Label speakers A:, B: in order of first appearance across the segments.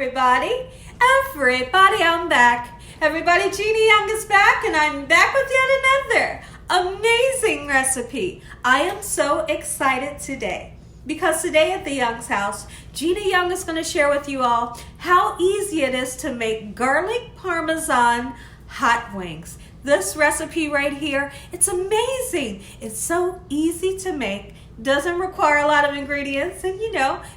A: everybody. Everybody, I'm back. Everybody, Gina Young is back, and I'm back with yet another amazing recipe. I am so excited today because today at the Young's house, Gina Young is going to share with you all how easy it is to make garlic parmesan hot wings. This recipe right here, it's amazing. It's so easy to make. Doesn't require a lot of ingredients, and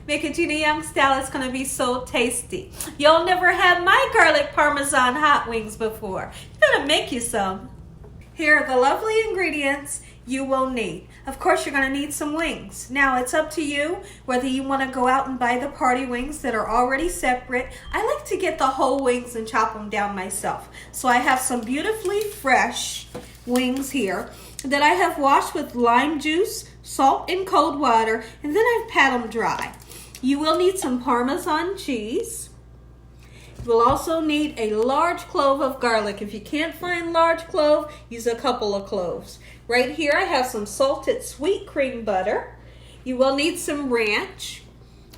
A: make it Gina Young style. It's going to be so tasty. Y'all never had my garlic parmesan hot wings before. I'm going to make you some. Here are the lovely ingredients you will need. Of course, you're going to need some wings. Now, it's up to you whether you want to go out and buy the party wings that are already separate. I like to get the whole wings and chop them down myself. So I have some beautifully fresh wings here that I have washed with lime juice, salt, and cold water, and then I've pat them dry. You will need some Parmesan cheese. You will also need a large clove of garlic. If you can't find large clove, use a couple of cloves. Right here I have some salted sweet cream butter. You will need some ranch.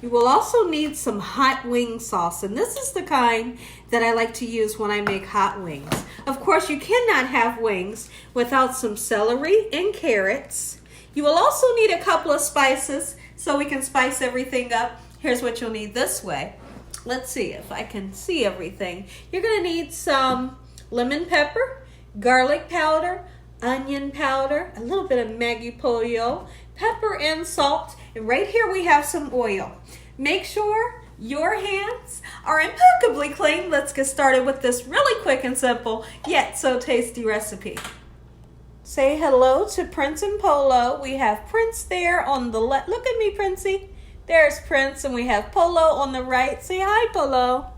A: You will also need some hot wing sauce, and this is the kind that I like to use when I make hot wings. Of course, you cannot have wings without some celery and carrots. You will also need a couple of spices so we can spice everything up. Here's what you'll need this way. Let's see if I can see everything. You're going to need some lemon pepper, garlic powder, onion powder, a little bit of Maggi pollo, pepper and salt, and right here we have some oil. Make sure your hands are impeccably clean. Let's get started with this really quick and simple, yet so tasty recipe. Say hello to Prince and Polo. We have Prince there on the left. Look at me, Princey. There's Prince, and we have Polo on the right. Say hi, Polo.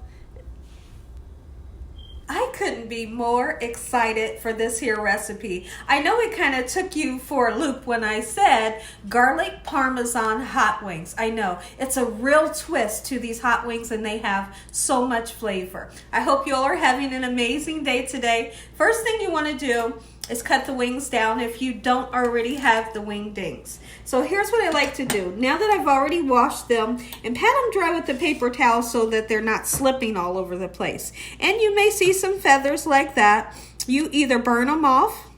A: I couldn't be more excited for this here recipe. I know it kind of took you for a loop when I said garlic parmesan hot wings. I know it's a real twist to these hot wings, and they have so much flavor. I hope you all are having an amazing day today. First thing you want to do is cut the wings down if you don't already have the wing dings. So here's what I like to do. Now that I've already washed them, and pat them dry with the paper towel so that they're not slipping all over the place. And you may see some feathers like that. You either burn them off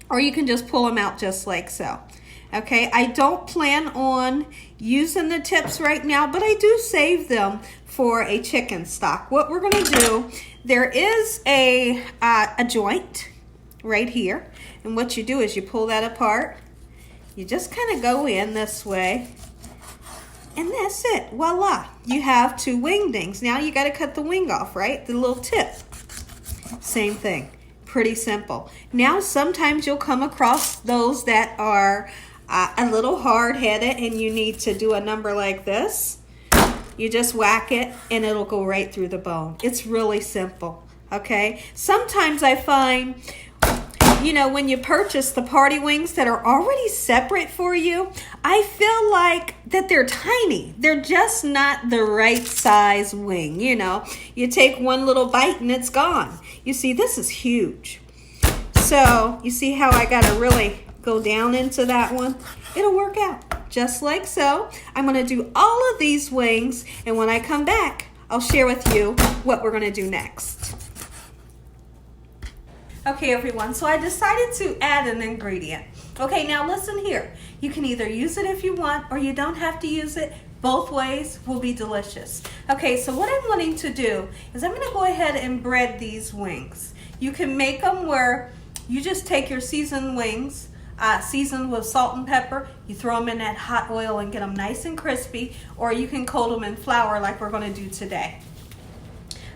A: or you can just pull them out just like so. Okay, I don't plan on using the tips right now, but I do save them for a chicken stock. What we're gonna do, there is a joint right here, and what you do is you pull that apart. You just kind of go in this way, and that's it. Voila, you have two wing dings. Now you got to cut the wing off, right? The little tip. Same thing. Pretty simple. Now sometimes you'll come across those that are a little hard-headed, and you need to do a number like this. You just whack it and it'll go right through the bone. It's really simple. Okay, sometimes I find when you purchase the party wings that are already separate for you, I feel like that they're tiny. They're just not the right size wing. You take one little bite and it's gone. You see, this is huge. So you see how I got to really go down into that one? It'll work out just like so. I'm going to do all of these wings, and when I come back, I'll share with you what we're going to do next. Okay, everyone, so I decided to add an ingredient. Okay, now listen here. You can either use it if you want, or you don't have to use it. Both ways will be delicious. Okay, so what I'm wanting to do is I'm gonna go ahead and bread these wings. You can make them where you just take your seasoned wings, seasoned with salt and pepper, you throw them in that hot oil and get them nice and crispy, or you can coat them in flour like we're gonna do today.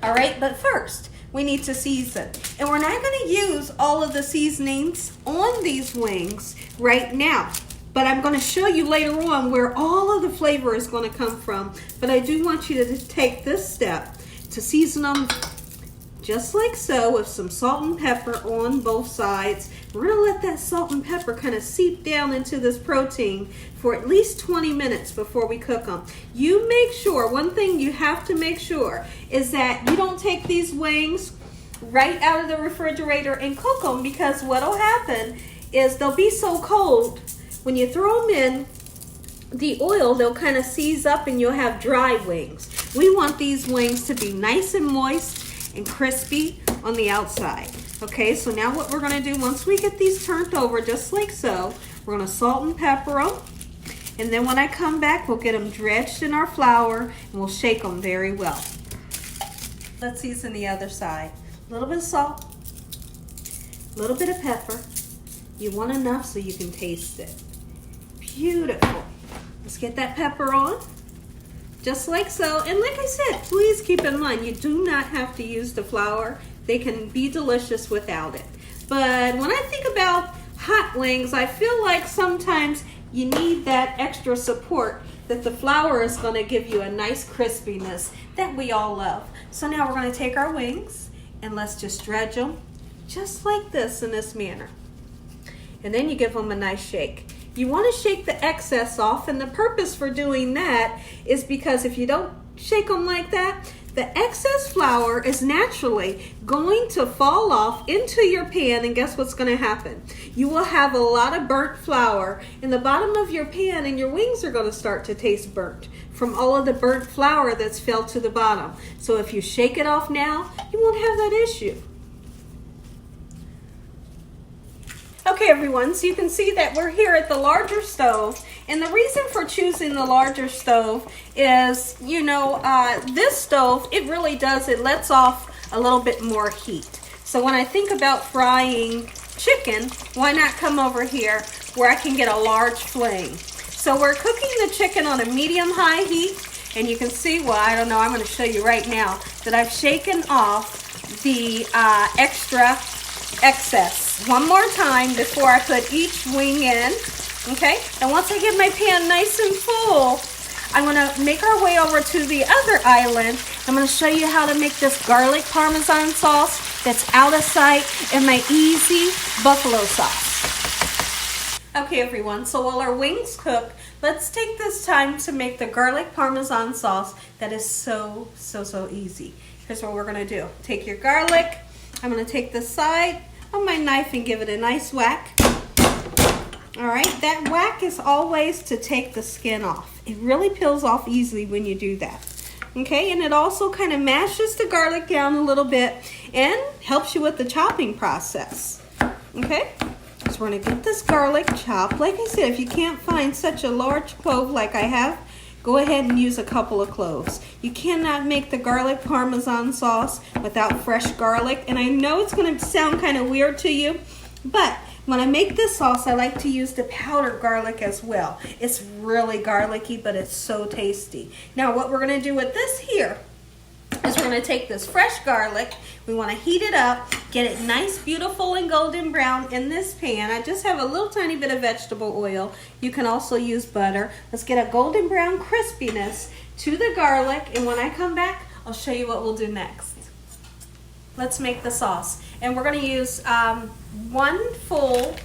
A: All right, but first, we need to season. And we're not going to use all of the seasonings on these wings right now. But I'm going to show you later on where all of the flavor is going to come from. But I do want you to take this step to season them just like so with some salt and pepper on both sides. We're going to let that salt and pepper kind of seep down into this protein for at least 20 minutes before we cook them. You make sure, one thing you have to make sure is that you don't take these wings right out of the refrigerator and cook them, because what will happen is they'll be so cold when you throw them in the oil, they'll kind of seize up and you'll have dry wings. We want these wings to be nice and moist and crispy on the outside. Okay, so now what we're gonna do, once we get these turned over just like so, we're gonna salt and pepper them. And then when I come back, we'll get them dredged in our flour and we'll shake them very well. Let's season the other side. A little bit of salt, a little bit of pepper. You want enough so you can taste it. Beautiful. Let's get that pepper on, just like so. And like I said, please keep in mind, you do not have to use the flour. They can be delicious without it. But when I think about hot wings, I feel like sometimes you need that extra support that the flour is going to give you a nice crispiness that we all love. So now we're going to take our wings and let's just dredge them just like this in this manner. And then you give them a nice shake. You want to shake the excess off, and the purpose for doing that is because if you don't shake them like that, the excess flour is naturally going to fall off into your pan, and guess what's going to happen? You will have a lot of burnt flour in the bottom of your pan, and your wings are going to start to taste burnt from all of the burnt flour that's fell to the bottom. So if you shake it off now, you won't have that issue. Okay everyone, so you can see that we're here at the larger stove, and the reason for choosing the larger stove is, this stove, it really does, it lets off a little bit more heat. So when I think about frying chicken, why not come over here where I can get a large flame? So we're cooking the chicken on a medium-high heat, and you can see, well, I don't know, I'm going to show you right now that I've shaken off the extra excess one more time before I put each wing in. Okay, and once I get my pan nice and full, I'm gonna make our way over to the other island. I'm gonna show you how to make this garlic Parmesan sauce that's out of sight and my easy buffalo sauce. Okay everyone, so while our wings cook, let's take this time to make the garlic Parmesan sauce that is so easy. Here's what we're gonna do. Take your garlic. I'm gonna take the side of my knife and give it a nice whack. All right, that whack is always to take the skin off. It really peels off easily when you do that. Okay, and it also kind of mashes the garlic down a little bit and helps you with the chopping process. Okay, so we're gonna get this garlic chopped. Like I said, if you can't find such a large clove like I have, go ahead and use a couple of cloves. You cannot make the garlic Parmesan sauce without fresh garlic. And I know it's going to sound kind of weird to you, but when I make this sauce, I like to use the powdered garlic as well. It's really garlicky, but it's so tasty. Now what we're going to do with this here is we're going to take this fresh garlic. We want to heat it up, get it nice, beautiful, and golden brown in this pan. I just have a little tiny bit of vegetable oil. You can also use butter. Let's get a golden brown crispiness to the garlic, and when I come back, I'll show you what we'll do next. Let's make the sauce. And we're going to use 1 full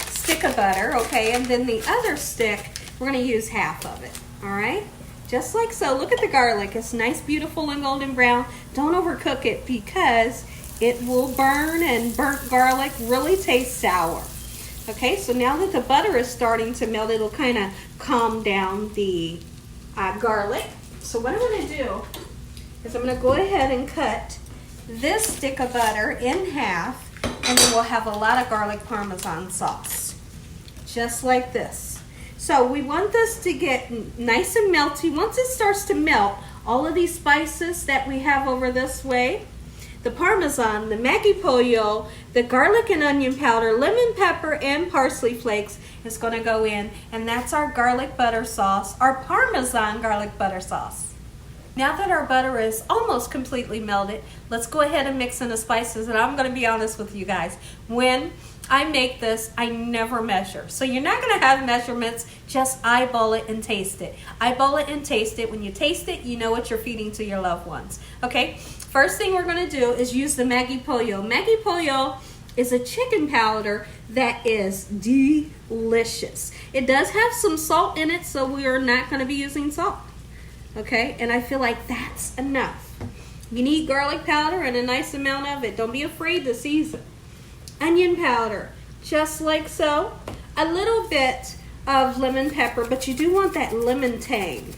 A: stick of butter, okay, and then the other stick, we're going to use half of it, all right? Just like so. Look at the garlic. It's nice, beautiful, and golden brown. Don't overcook it because it will burn, and burnt garlic really tastes sour. Okay, so now that the butter is starting to melt, it'll kind of calm down the garlic. So what I'm going to do is I'm going to go ahead and cut this stick of butter in half, and then we'll have a lot of garlic Parmesan sauce. Just like this. So we want this to get nice and melty. Once it starts to melt, all of these spices that we have over this way, the Parmesan, the Maggi pollo, the garlic and onion powder, lemon pepper, and parsley flakes is going to go in. And that's our garlic butter sauce, our Parmesan garlic butter sauce. Now that our butter is almost completely melted, let's go ahead and mix in the spices. And I'm going to be honest with you guys. When I make this, I never measure. So you're not going to have measurements, just eyeball it and taste it. Eyeball it and taste it. When you taste it, you know what you're feeding to your loved ones. Okay, first thing we're going to do is use the Maggi pollo. Maggi pollo is a chicken powder that is delicious. It does have some salt in it, so we are not going to be using salt. Okay, and I feel like that's enough. You need garlic powder and a nice amount of it. Don't be afraid to season. Onion powder, just like so. A little bit of lemon pepper, but you do want that lemon tang.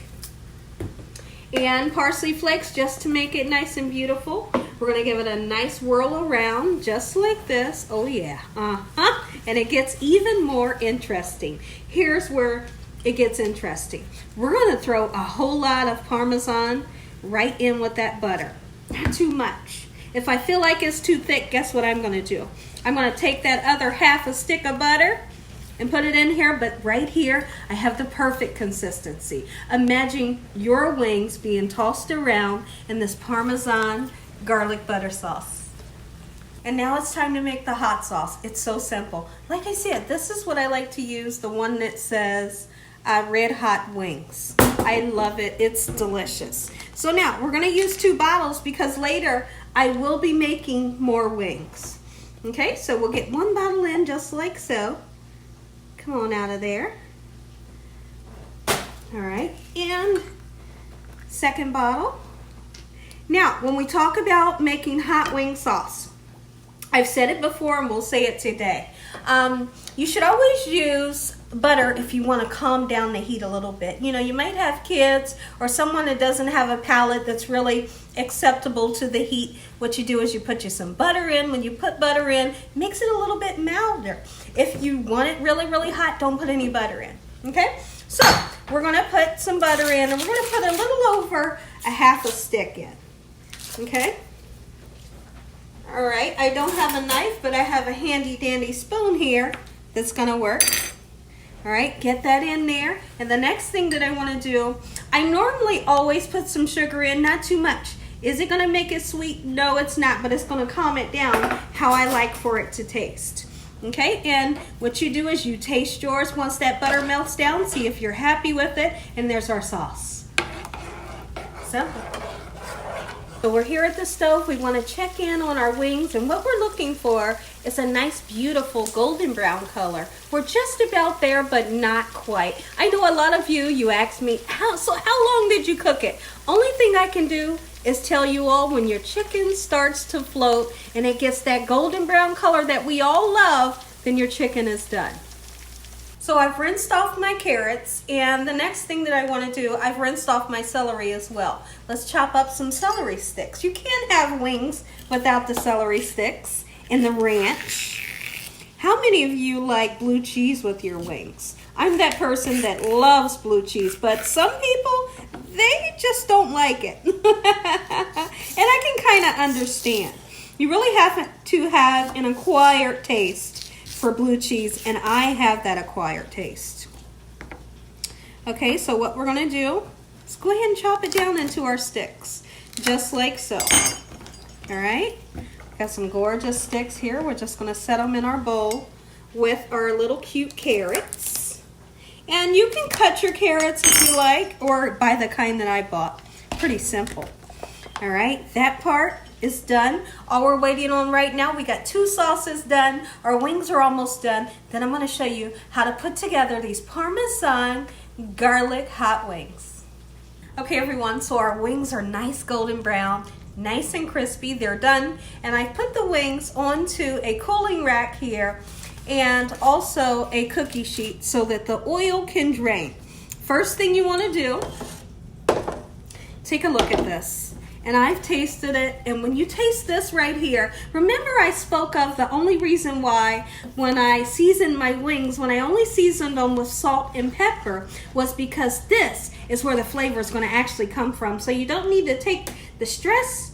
A: and parsley flakes just to make it nice and beautiful. We're going to give it a nice whirl around just like this. Oh yeah, and it gets even more interesting. Here's where it gets interesting. We're going to throw a whole lot of Parmesan right in with that butter. Not too much. If I feel like it's too thick, guess what I'm going to do? I'm going to take that other half a stick of butter and put it in here, but right here I have the perfect consistency. Imagine your wings being tossed around in this Parmesan garlic butter sauce. And now it's time to make the hot sauce. It's so simple. Like I said, this is what I like to use, the one that says red hot wings. I love it. It's delicious. So now we're going to use 2 bottles because later I will be making more wings. Okay, so we'll get 1 bottle in just like so. Come on out of there. All right, and 2nd bottle. Now, when we talk about making hot wing sauce, I've said it before and we'll say it today. You should always use butter if you want to calm down the heat a little bit. You know, you might have kids or someone that doesn't have a palate that's really acceptable to the heat. What you do is you put some butter in. When you put butter in, it makes it a little bit milder. If you want it really, really hot, don't put any butter in. Okay? So, we're going to put some butter in and we're going to put a little over a half a stick in. Okay? All right, I don't have a knife, but I have a handy dandy spoon here that's going to work. All right, get that in there. And the next thing that I want to do, I normally always put some sugar in, not too much. Is it going to make it sweet? No, it's not, but it's going to calm it down how I like for it to taste. Okay, and what you do is you taste yours. Once that butter melts down, see if you're happy with it, and there's our sauce. Simple. So we're here at the stove. We want to check in on our wings, and what we're looking for is a nice, beautiful golden brown color. We're just about there, but not quite. I know a lot of you ask me, how long did you cook it? Only thing I can do is tell you all, when your chicken starts to float and it gets that golden brown color that we all love, then your chicken is done. So I've rinsed off my carrots, and the next thing that I want to do, I've rinsed off my celery as well. Let's chop up some celery sticks. You can't have wings without the celery sticks and the ranch. How many of you like blue cheese with your wings? I'm that person that loves blue cheese, but some people, they just don't like it. And I can kind of understand. You really have to have an acquired taste for blue cheese, and I have that acquired taste. Okay, so what we're going to do is go ahead and chop it down into our sticks, just like so. All right, got some gorgeous sticks here. We're just going to set them in our bowl with our little cute carrots. And you can cut your carrots if you like, or buy the kind that I bought. Pretty simple. All right, that part is done. All we're waiting on right now, we got 2 sauces done. Our wings are almost done. Then I'm going to show you how to put together these Parmesan garlic hot wings. Okay, everyone, so our wings are nice golden brown, nice and crispy. They're done. And I put the wings onto a cooling rack here, and also a cookie sheet so that the oil can drain. First thing you want to do, take a look at this. And I've tasted it, and when you taste this right here, remember I spoke of the only reason why when I seasoned my wings, when I only seasoned them with salt and pepper, was because this is where the flavor is going to actually come from. So you don't need to take the stress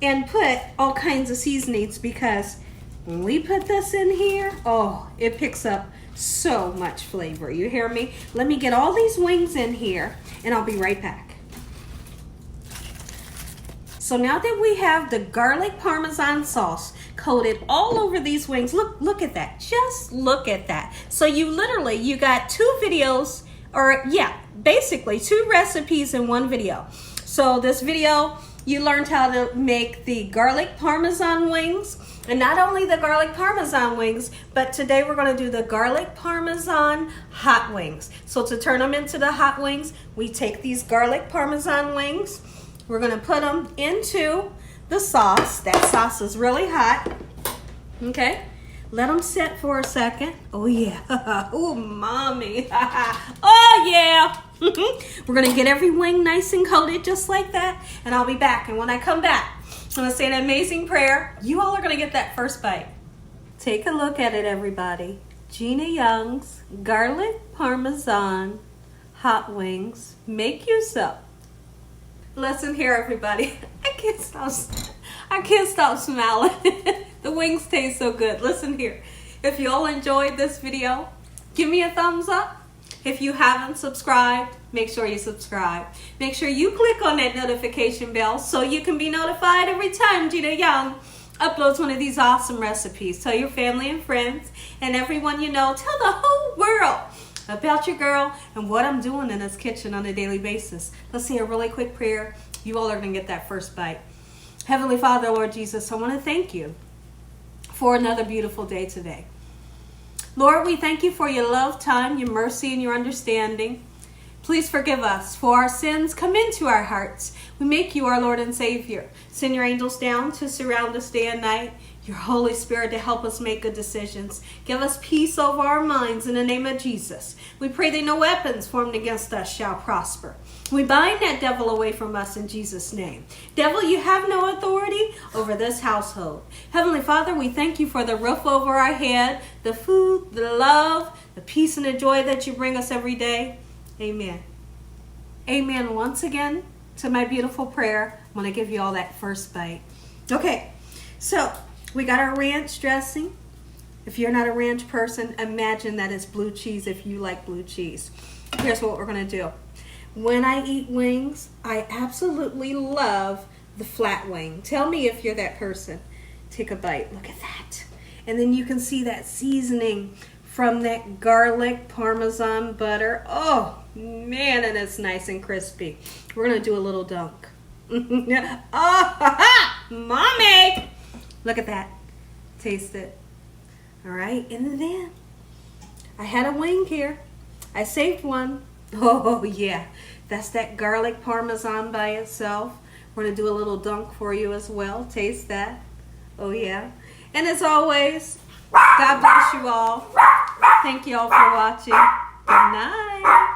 A: and put all kinds of seasonings, because when we put this in here, oh, it picks up so much flavor. You hear me? Let me get all these wings in here, and I'll be right back. So now that we have the garlic Parmesan sauce coated all over these wings, look at that. Just look at that. So you got 2 videos, or yeah, basically 2 recipes in one video. So this video, you learned how to make the garlic Parmesan wings. And not only the garlic Parmesan wings, but today we're going to do the garlic Parmesan hot wings. So to turn them into the hot wings, we take these garlic Parmesan wings. We're going to put them into the sauce. That sauce is really hot. Okay. Let them sit for a second. Oh, yeah. Oh, mommy. Oh, yeah. We're going to get every wing nice and coated just like that. And I'll be back. And when I come back, I'm going to say an amazing prayer. You all are going to get that first bite. Take a look at it, everybody. Gina Young's garlic parmesan hot wings. Make use of. Listen here, everybody. I can't stop smiling. The wings taste so good. Listen here. If you all enjoyed this video, give me a thumbs up. If you haven't subscribed, make sure you subscribe. Make sure you click on that notification bell so you can be notified every time Gina Young uploads one of these awesome recipes. Tell your family and friends and everyone you know. Tell the whole world about your girl and what I'm doing in this kitchen on a daily basis. Let's say a really quick prayer. You all are going to get that first bite. Heavenly Father, Lord Jesus, I want to thank you for another beautiful day today. Lord, we thank you for your love, time, your mercy, and your understanding. Please forgive us for our sins. Come into our hearts. We make you our Lord and Savior. Send your angels down to surround us day and night. Your Holy Spirit to help us make good decisions. Give us peace over our minds in the name of Jesus. We pray that no weapons formed against us shall prosper. We bind that devil away from us in Jesus' name. Devil, you have no authority over this household. Heavenly Father, we thank you for the roof over our head, the food, the love, the peace and the joy that you bring us every day. Amen. Amen once again to my beautiful prayer. I'm going to give you all that first bite. Okay, so we got our ranch dressing. If you're not a ranch person, imagine that it's blue cheese if you like blue cheese. Here's what we're going to do. When I eat wings, I absolutely love the flat wing. Tell me if you're that person. Take a bite. Look at that. And then you can see that seasoning from that garlic Parmesan butter. Oh, man, and it's nice and crispy. We're going to do a little dunk. Oh, mommy! Look at that. Taste it. All right, and then I had a wing here. I saved one. Oh, yeah. That's that garlic Parmesan by itself. We're going to do a little dunk for you as well. Taste that. Oh, yeah. And as always, God bless you all. Thank you all for watching. Good night.